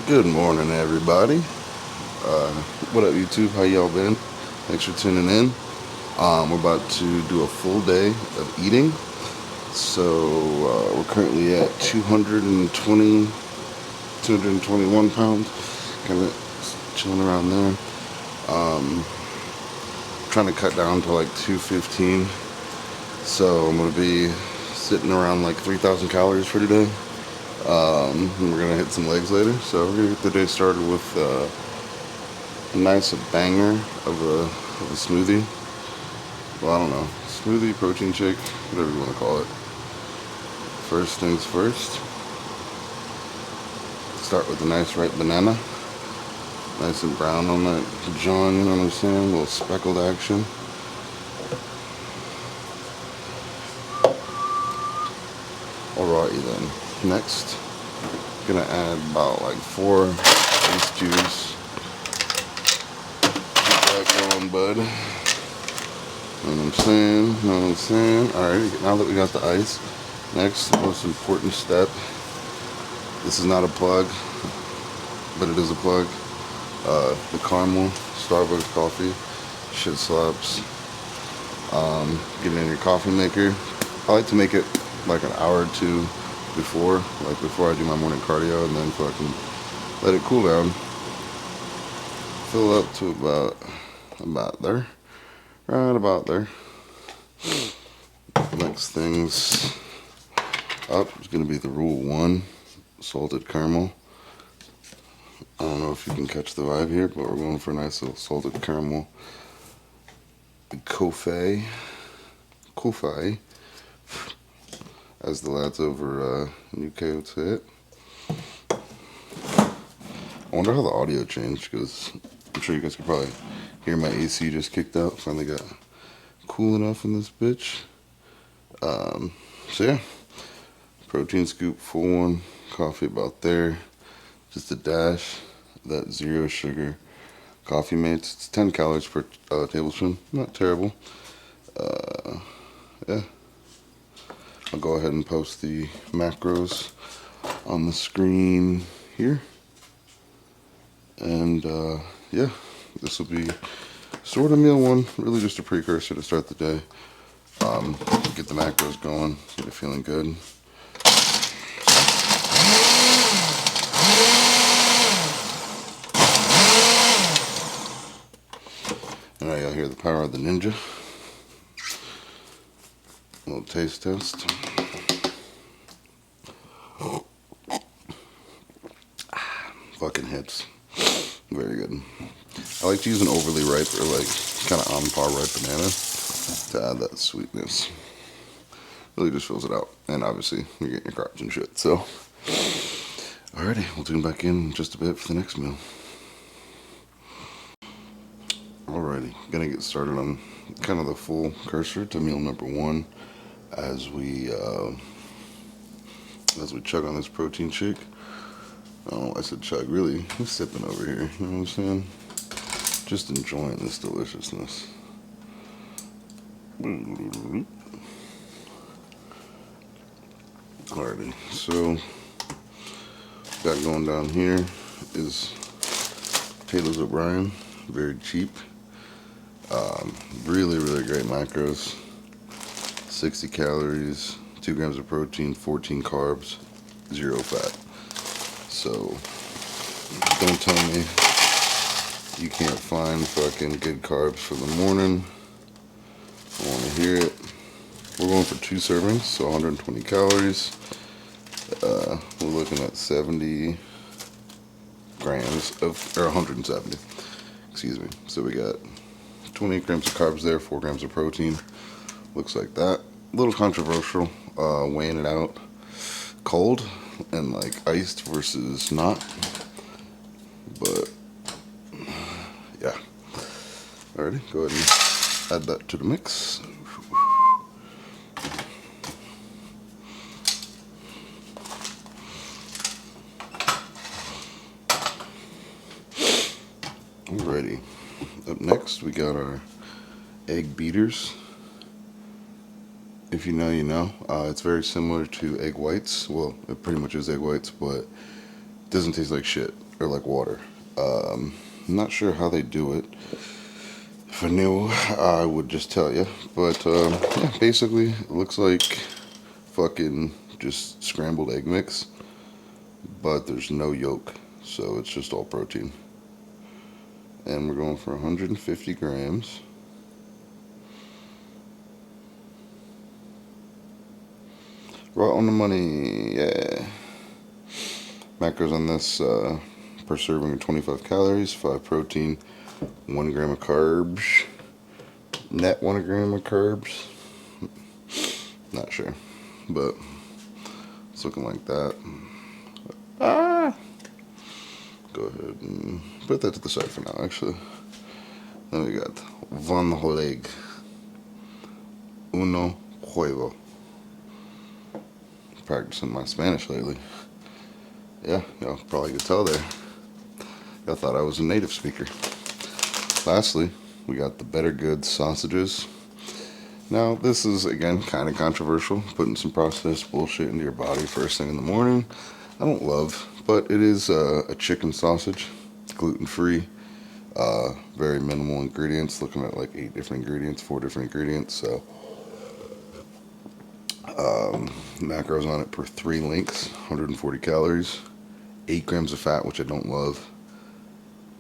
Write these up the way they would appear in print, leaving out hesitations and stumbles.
Good morning, everybody. What up, YouTube? How y'all been? Thanks for tuning in. We're about to do a full day of eating. So we're currently at 220, 221 pounds, kind of chilling around there. Trying to cut down to like 215. So I'm gonna be sitting around like 3,000 calories for today. And we're gonna hit some legs later. So we're gonna get the day started with a nice banger of a smoothie. Well, I don't know, smoothie, protein shake, whatever you want to call it. First things first, start with a nice ripe banana, nice and brown on that John. You know what I'm saying? A little speckled action. Alrighty then. Next, gonna add about like 4 ice cubes. Keep that going, bud. Know what I'm saying? Know what I'm saying? Alright, now that we got the ice, next, the most important step. This is not a plug, but it is a plug. The caramel Starbucks coffee, shit slaps. Get it in your coffee maker. I like to make it like an hour or two before, like before I do my morning cardio, and then fucking let it cool down. Fill up to about there, right about there. Next things up is gonna be the rule 1, salted caramel. I don't know if you can catch the vibe here, but we're going for a nice little salted caramel Kofi, as the lads over in UK would say it. I wonder how the audio changed, because I'm sure you guys could probably hear my AC just kicked out. Finally got cool enough in this bitch. So yeah, protein scoop, full one, coffee about there, just a dash, that 0 sugar Coffee Mates. It's 10 calories per tablespoon, not terrible. Yeah, I'll go ahead and post the macros on the screen here. And yeah, this will be sort of meal 1, really just a precursor to start the day. Get the macros going, get it feeling good. And now y'all hear the power of the Ninja. A little taste test. Fucking hits. Very good. I like to use an overly ripe or like kind of on par ripe banana to add that sweetness. Really just fills it out. And obviously you're getting your carbs and shit. So, alrighty, we'll tune back in just a bit for the next meal. Alrighty, gonna get started on kind of the full cursor to meal number 1 as we chug on this protein shake. Oh, I said chug, really? I'm sipping over here, you know what I'm saying? Just enjoying this deliciousness. Alrighty, so got going down here is potatoes O'Brien, very cheap. Really great macros. 60 calories, 2 grams of protein, 14 carbs, 0 fat. So don't tell me you can't find fucking good carbs for the morning. I want to hear it. We're going for 2 servings, so 120 calories. We're looking at 70 grams of, or 170, excuse me. So we got 28 grams of carbs there, 4 grams of protein. Looks like that. A little controversial, weighing it out cold and like iced versus not. But yeah. Alrighty, go ahead and add that to the mix. Alrighty. Up next, we got our egg beaters. If you know, you know. It's very similar to egg whites. Well, it pretty much is egg whites, but Doesn't taste like shit or like water. I'm not sure how they do it. If I knew, I would just tell you. But yeah, basically, it looks like fucking just scrambled egg mix, but there's no yolk, so it's just all protein. And we're going for 150 grams. Right on the money, yeah. Macros on this per serving are 25 calories, 5 protein, 1 gram of carbs. Net 1 gram of carbs. Not sure, but it's looking like that. Ah! Go ahead and put that to the side for now, actually. Then we got Van Holeg. Uno Huevo. Practicing my Spanish lately. Yeah, y'all probably could tell there. Y'all thought I was a native speaker. Lastly, we got the Better Goods sausages. Now, this is, again, kind of controversial, putting some processed bullshit into your body first thing in the morning. I don't love, but it is a chicken sausage, gluten-free, very minimal ingredients, looking at like 8 different ingredients, 4 different ingredients, so macros on it per 3 links, 140 calories, 8 grams of fat, which I don't love,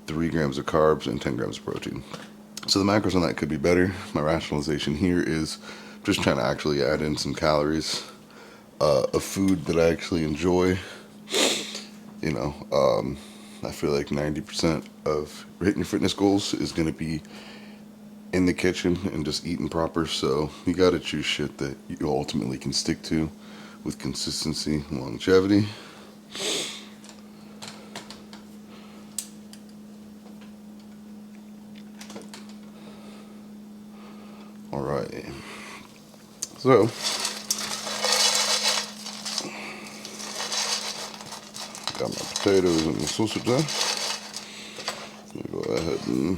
3 grams of carbs, and 10 grams of protein. So the macros on that could be better. My rationalization here is just trying to actually add in some calories, a food that I actually enjoy. You know, I feel like 90% of hitting your fitness goals is going to be in the kitchen and just eating proper. So you got to choose shit that you ultimately can stick to with consistency and longevity. All right. So got my potatoes and the sausage there. Go ahead and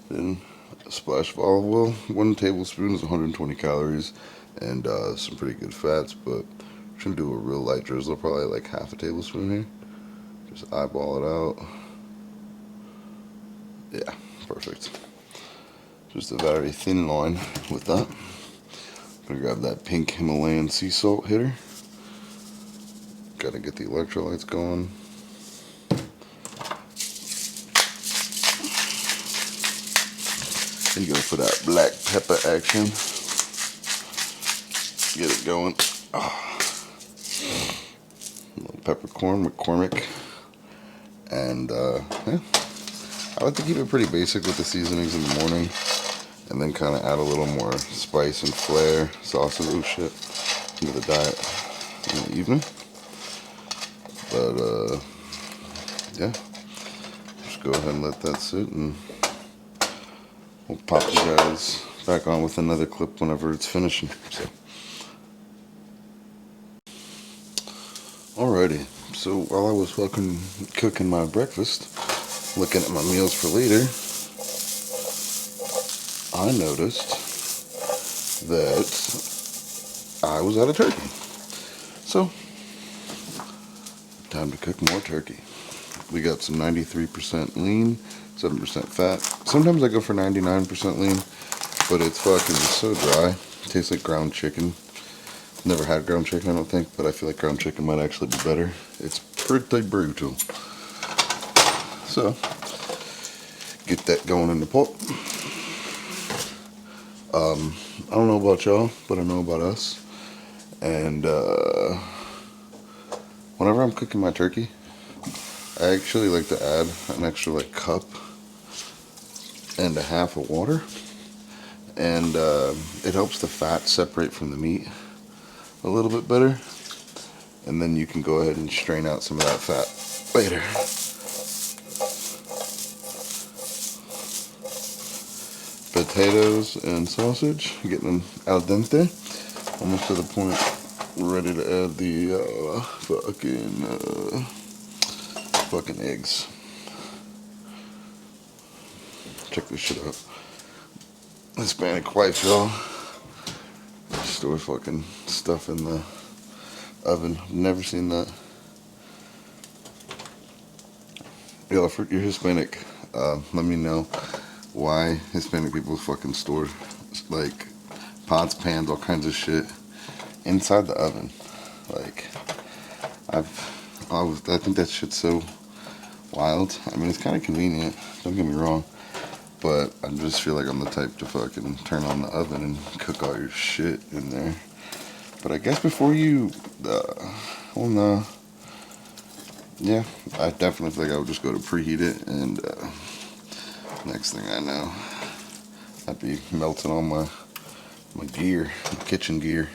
then a splash of olive oil. 1 tablespoon is 120 calories and some pretty good fats, but I'm trying to do a real light drizzle, probably like half a tablespoon here. Just eyeball it out. Yeah, perfect. Just a very thin line with that. Gonna grab that pink Himalayan sea salt hitter. Gotta get the electrolytes going. And go for that black pepper action. Get it going. Oh. A little peppercorn, McCormick. And yeah. I like to keep it pretty basic with the seasonings in the morning. And then kind of add a little more spice and flair, sauces, oh shit, into the diet in the evening. But yeah, just go ahead and let that sit, and we'll pop you guys back on with another clip whenever it's finishing. So, alrighty. So while I was fucking cooking my breakfast, looking at my meals for later, I noticed that I was out of turkey. So, time to cook more turkey. We got some 93% lean, 7% fat. Sometimes I go for 99% lean, but it's fucking so dry. It tastes like ground chicken. Never had ground chicken, I don't think, but I feel like ground chicken might actually be better. It's pretty brutal. So, get that going in the pot. I don't know about y'all, but I know about us. And whenever I'm cooking my turkey, I actually like to add an extra like cup and a half of water, and it helps the fat separate from the meat a little bit better, and then you can go ahead and strain out some of that fat later. Potatoes and sausage, getting them al dente, almost to the point we're ready to add the fucking eggs. Check this shit out. Hispanic wife, y'all. Store fucking stuff in the oven. Never seen that. Yo, if you're Hispanic, let me know why Hispanic people fucking store like pots, pans, all kinds of shit inside the oven. Like, I think that shit's so wild. I mean, it's kind of convenient. Don't get me wrong, but I just feel like I'm the type to fucking turn on the oven and cook all your shit in there. But I guess before you, well, no. Yeah, I definitely feel like I would just go to preheat it, and next thing I know, I'd be melting all my gear, my kitchen gear.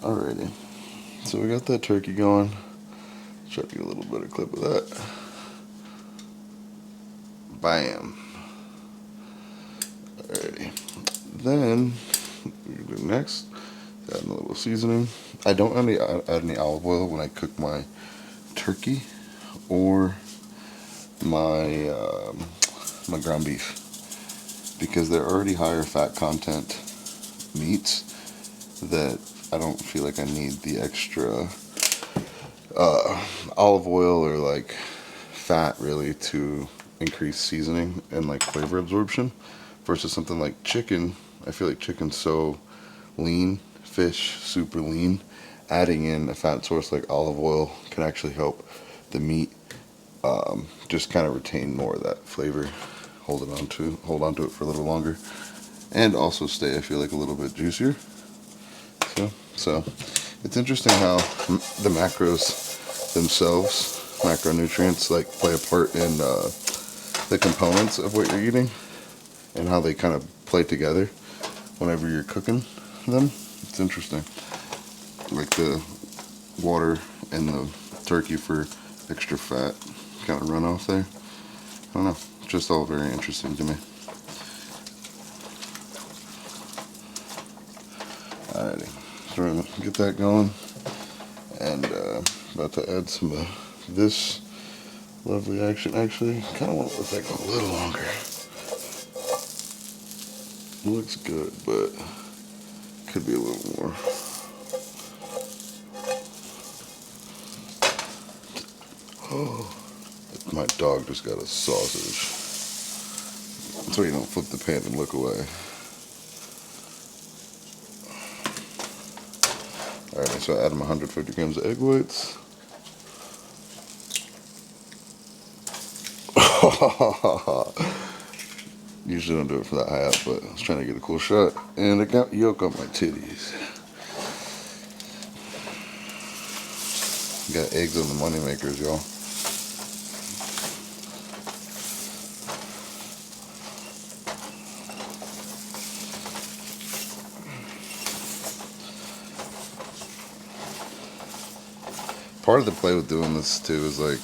Alrighty, so we got that turkey going. Try to get a little better clip of that. Bam. Alrighty. Then, we do next, add a little seasoning. I don't add any olive oil when I cook my turkey or my my ground beef, because they're already higher fat content meats that I don't feel like I need the extra olive oil or like fat really to increase seasoning and like flavor absorption versus something like chicken. I feel like chicken's so lean, fish super lean. Adding in a fat source like olive oil can actually help the meat just kind of retain more of that flavor, hold on to it for a little longer, and also stay, I feel like, a little bit juicier. So it's interesting how the macros themselves, macronutrients, like play a part in the components of what you're eating and how they kind of play together whenever you're cooking them. It's interesting, like the water and the turkey for extra fat kind of runoff there. I don't know, it's just all very interesting to me. Alrighty, so we're gonna get that going, and about to add some of this lovely action. Actually, kind of want to let that go a little longer. Looks good, but could be a little more. Oh, my dog just got a sausage. So you don't flip the pan and look away. Alright, so I add my 150 grams of egg whites. Usually don't do it for that high up, but I was trying to get a cool shot. And I got yolk on my titties. Got eggs on the money makers, y'all. Part of the play with doing this too is like,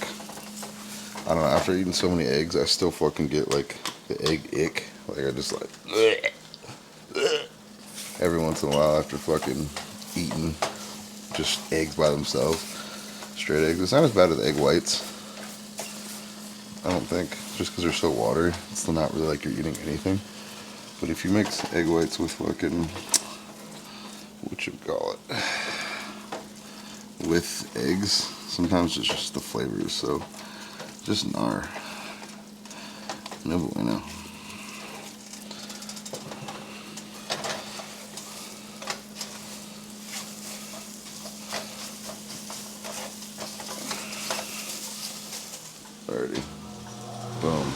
I don't know, after eating so many eggs, I still fucking get like the egg ick. Like I just like every once in a while after fucking eating just eggs by themselves, straight eggs. It's not as bad as egg whites, I don't think, just because they're so watery. It's still not really like you're eating anything. But if you mix egg whites with fucking, what you call it, with eggs, sometimes it's just the flavor is so just gnar. No bueno. Alrighty. Boom.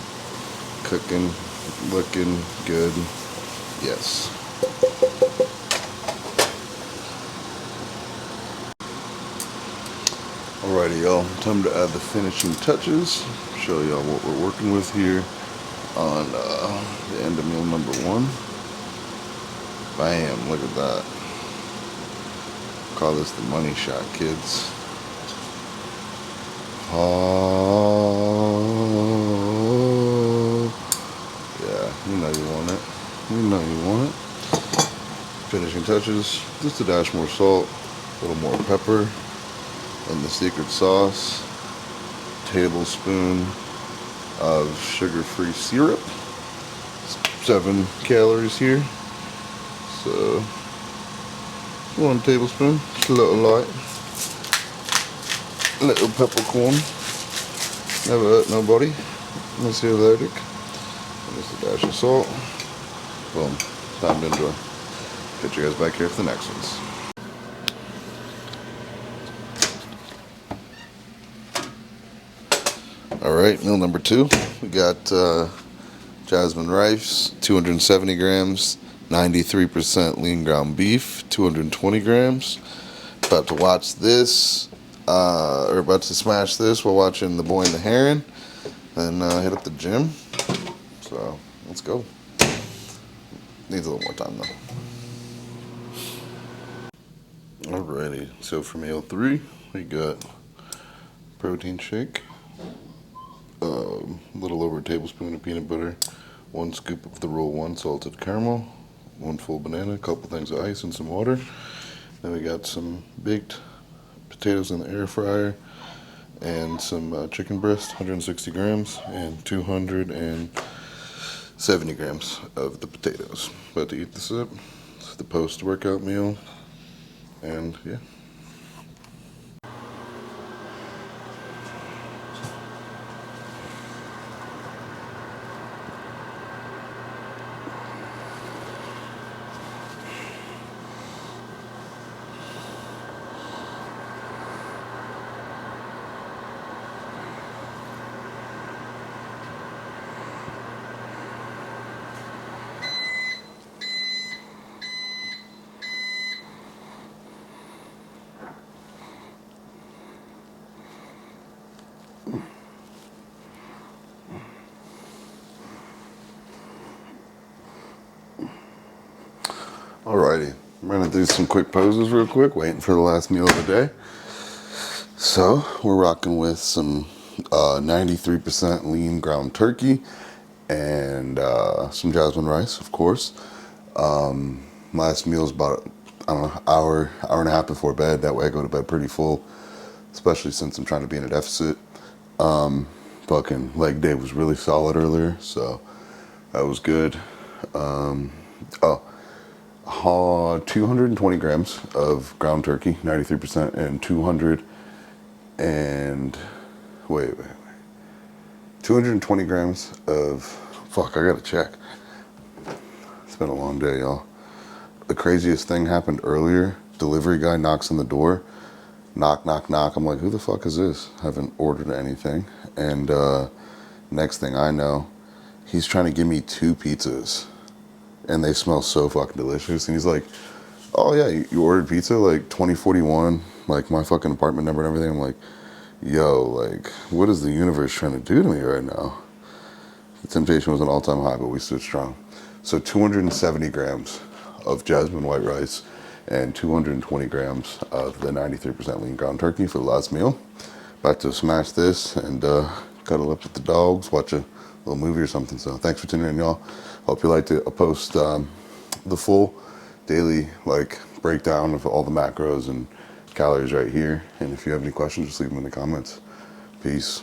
Cooking, looking good. Yes. Alrighty, y'all. Time to add the finishing touches. Show y'all what we're working with here on the end of meal number 1. Bam! Look at that. Call this the money shot, kids. Oh, yeah, you know you want it. You know you want it. Finishing touches, just a dash more salt, a little more pepper, and the secret sauce, tablespoon of sugar-free syrup, 7 calories here, so 1 tablespoon, just a little light, little peppercorn, Nobody. Let's see allergic. Just a dash of salt. Boom. Time to enjoy. Get you guys back here for the next ones. Alright, meal number 2. We got jasmine rice, 270 grams, 93% lean ground beef, 220 grams. About to watch this, or about to smash this while watching The Boy and the Heron. Then hit up the gym. So, let's go. Needs a little more time though. Alrighty, so for meal 3, we got protein shake, a little over a tablespoon of peanut butter, 1 scoop of the Roll 1 salted caramel, 1 full banana, a couple things of ice, and some water. Then we got some baked potatoes in the air fryer, and some chicken breast, 160 grams, and 270 grams of the potatoes. About to eat this up. It's the post-workout meal, and yeah. Alrighty, I'm gonna do some quick poses real quick, waiting for the last meal of the day. So, we're rocking with some 93% lean ground turkey and some jasmine rice, of course. Last meal is about, I don't know, hour and a half before bed. That way I go to bed pretty full, especially since I'm trying to be in a deficit. Fucking leg day was really solid earlier, so that was good. 220 grams of ground turkey, 93%, and 220 grams of, fuck, I gotta check. It's been a long day, y'all. The craziest thing happened earlier. Delivery guy knocks on the door. Knock, knock, knock. I'm like, who the fuck is this? Haven't ordered anything. And next thing I know, he's trying to give me 2 pizzas. And they smell so fucking delicious. And he's like, oh yeah, you ordered pizza, like 2041, like my fucking apartment number and everything. I'm like, yo, like, what is the universe trying to do to me right now? The temptation was an all-time high, but we stood strong. So 270 grams of jasmine white rice and 220 grams of the 93% lean ground turkey for the last meal. About to smash this and cuddle up with the dogs, watch a little movie or something. So thanks for tuning in, y'all. Hope you liked it. I'll post the full daily breakdown of all the macros and calories right here. And if you have any questions, just leave them in the comments. Peace.